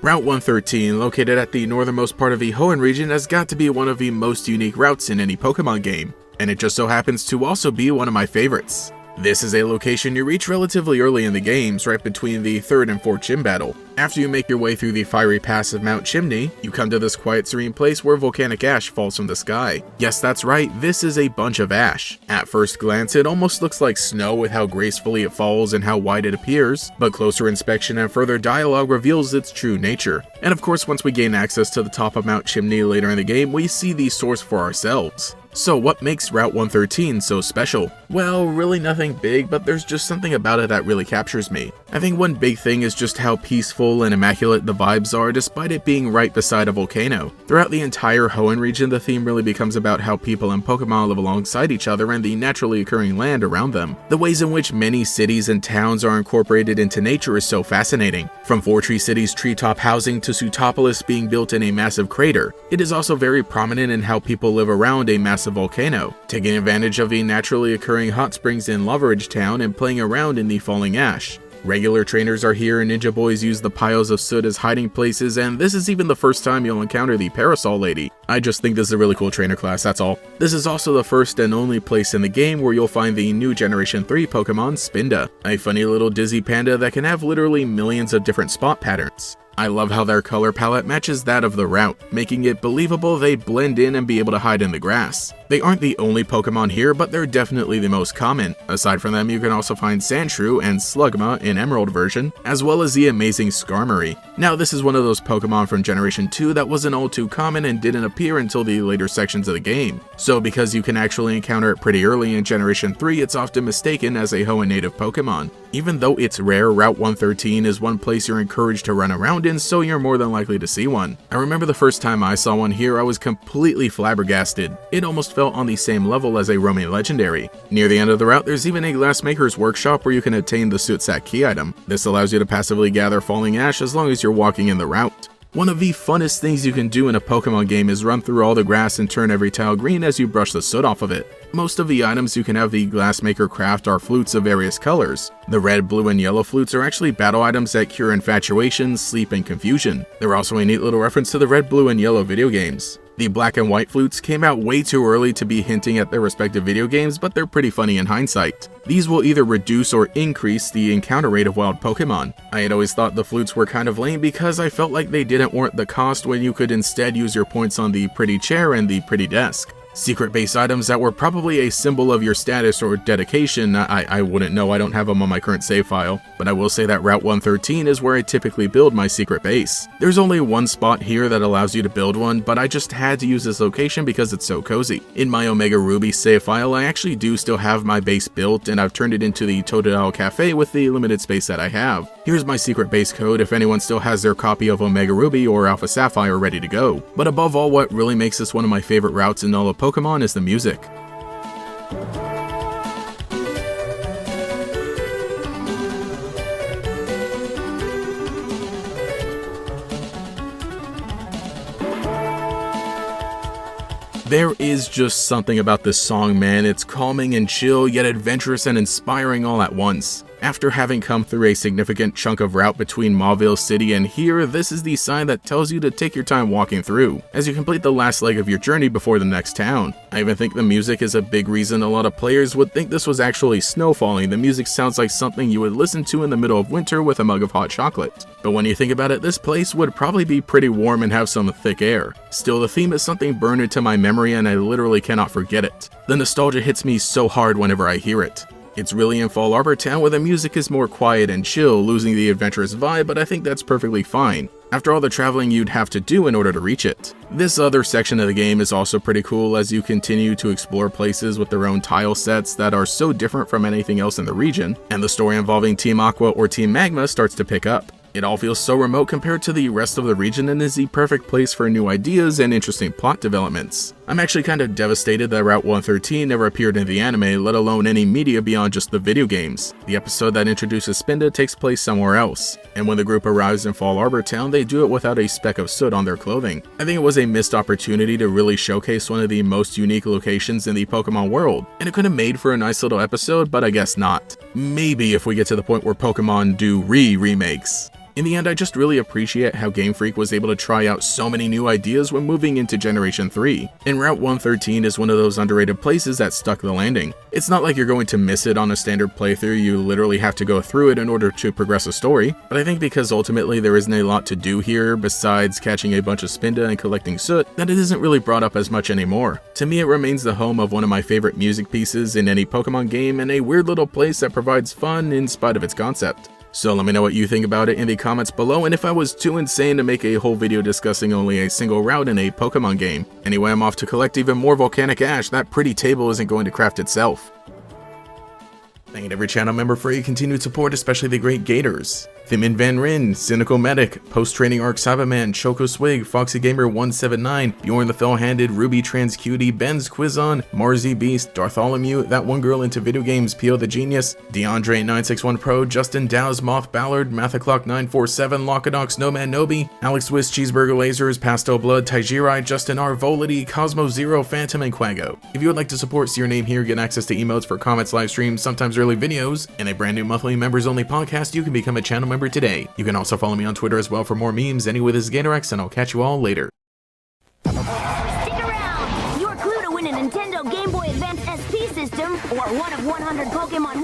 Route 113, located at the northernmost part of the Hoenn region, has got to be one of the most unique routes in any Pokemon game, and it just so happens to also be one of my favorites. This is a location you reach relatively early in the games, right between the 3rd and 4th gym battle. After you make your way through the fiery pass of Mount Chimney, you come to this quiet, serene place where volcanic ash falls from the sky. Yes, that's right, this is a bunch of ash. At first glance, it almost looks like snow with how gracefully it falls and how wide it appears, but closer inspection and further dialogue reveals its true nature. And of course, once we gain access to the top of Mount Chimney later in the game, we see the source for ourselves. So what makes Route 113 so special? Well, really nothing big, but there's just something about it that really captures me. I think one big thing is just how peaceful and immaculate the vibes are despite it being right beside a volcano. Throughout the entire Hoenn region, the theme really becomes about how people and Pokemon live alongside each other and the naturally occurring land around them. The ways in which many cities and towns are incorporated into nature is so fascinating. From Fortree City's treetop housing to Sutopolis being built in a massive crater, it is also very prominent in how people live around a massive volcano, taking advantage of the naturally occurring hot springs in Loveridge Town and playing around in the falling ash. Regular trainers are here and Ninja Boys use the piles of soot as hiding places, and this is even the first time you'll encounter the Parasol Lady. I just think this is a really cool trainer class, that's all. This is also the first and only place in the game where you'll find the new Generation 3 Pokemon Spinda, a funny little dizzy panda that can have literally millions of different spot patterns. I love how their color palette matches that of the route, making it believable they blend in and be able to hide in the grass. They aren't the only Pokemon here, but they're definitely the most common. Aside from them, you can also find Sandshrew and Slugma in Emerald version, as well as the amazing Skarmory. Now, this is one of those Pokemon from Generation 2 that wasn't all too common and didn't appear until the later sections of the game. So because you can actually encounter it pretty early in Generation 3, it's often mistaken as a Hoenn native Pokemon. Even though it's rare, Route 113 is one place you're encouraged to run around in, so you're more than likely to see one. I remember the first time I saw one here, I was completely flabbergasted. It almost felt on the same level as a roaming legendary. Near the end of the route, there's even a glassmaker's workshop where you can obtain the Sootsack key item. This allows you to passively gather falling ash as long as you're walking in the route. One of the funnest things you can do in a Pokemon game is run through all the grass and turn every tile green as you brush the soot off of it. Most of the items you can have the Glassmaker craft are flutes of various colors. The red, blue, and yellow flutes are actually battle items that cure infatuation, sleep, and confusion. They're also a neat little reference to the red, blue, and yellow video games. The black and white flutes came out way too early to be hinting at their respective video games, but they're pretty funny in hindsight. These will either reduce or increase the encounter rate of wild Pokemon. I had always thought the flutes were kind of lame because I felt like they didn't warrant the cost when you could instead use your points on the pretty chair and the pretty desk. Secret base items that were probably a symbol of your status or dedication, I wouldn't know, I don't have them on my current save file, but I will say that Route 113 is where I typically build my secret base. There's only one spot here that allows you to build one, but I just had to use this location because it's so cozy. In my Omega Ruby save file, I actually do still have my base built, and I've turned it into the Totodile Cafe with the limited space that I have. Here's my secret base code if anyone still has their copy of Omega Ruby or Alpha Sapphire ready to go. But above all, what really makes this one of my favorite routes in all of Pokemon is the music. There is just something about this song, man. It's calming and chill, yet adventurous and inspiring all at once. After having come through a significant chunk of route between Mauville City and here, this is the sign that tells you to take your time walking through, as you complete the last leg of your journey before the next town. I even think the music is a big reason a lot of players would think this was actually snow falling. The music sounds like something you would listen to in the middle of winter with a mug of hot chocolate. But when you think about it, this place would probably be pretty warm and have some thick air. Still, the theme is something burned into my memory and I literally cannot forget it. The nostalgia hits me so hard whenever I hear it. It's really in Fall Arbor Town where the music is more quiet and chill, losing the adventurous vibe, but I think that's perfectly fine, after all the traveling you'd have to do in order to reach it. This other section of the game is also pretty cool as you continue to explore places with their own tile sets that are so different from anything else in the region, and the story involving Team Aqua or Team Magma starts to pick up. It all feels so remote compared to the rest of the region and is the perfect place for new ideas and interesting plot developments. I'm actually kind of devastated that Route 113 never appeared in the anime, let alone any media beyond just the video games. The episode that introduces Spinda takes place somewhere else, and when the group arrives in Fall Arbor Town, they do it without a speck of soot on their clothing. I think it was a missed opportunity to really showcase one of the most unique locations in the Pokemon world, and it could have made for a nice little episode, but I guess not. Maybe if we get to the point where Pokemon do remakes. In the end, I just really appreciate how Game Freak was able to try out so many new ideas when moving into Generation 3, and Route 113 is one of those underrated places that stuck the landing. It's not like you're going to miss it on a standard playthrough, you literally have to go through it in order to progress a story, but I think because ultimately there isn't a lot to do here besides catching a bunch of Spinda and collecting soot, that it isn't really brought up as much anymore. To me, it remains the home of one of my favorite music pieces in any Pokemon game and a weird little place that provides fun in spite of its concept. So let me know what you think about it in the comments below, and if I was too insane to make a whole video discussing only a single route in a Pokemon game. Anyway, I'm off to collect even more volcanic ash. That pretty table isn't going to craft itself. Thank you to every channel member for your continued support, especially the great Gators. Thimin Van Ryn, Cynical Medic, Post-Training Arc Cyberman, Choco Swig, Foxy Gamer 179, Bjorn the Fell-Handed, Ruby Trans Cutie, Ben's Quizon, Marzi Beast, Dartholomew, That One Girl Into Video Games, Pio the Genius, DeAndre 961 Pro, Justin Dow's, Moth Ballard, Mathaclock 947, Lockadox, Nomad Nobi, Alex Swiss, Cheeseburger Lasers, Pastel Blood, Taijirai, Justin R, Volity, Cosmo Zero, Phantom, and Quago. If you would like to support, see your name here, get access to emotes for comments, live streams, sometimes early videos, and a brand new monthly members only podcast, you can become a channel member today. You can also follow me on Twitter as well for more memes. Anyway, this is GatorX, and I'll catch you all later. Stick around! Your clue to win a Nintendo Game Boy Advance SP system, or one of 100 Pokemon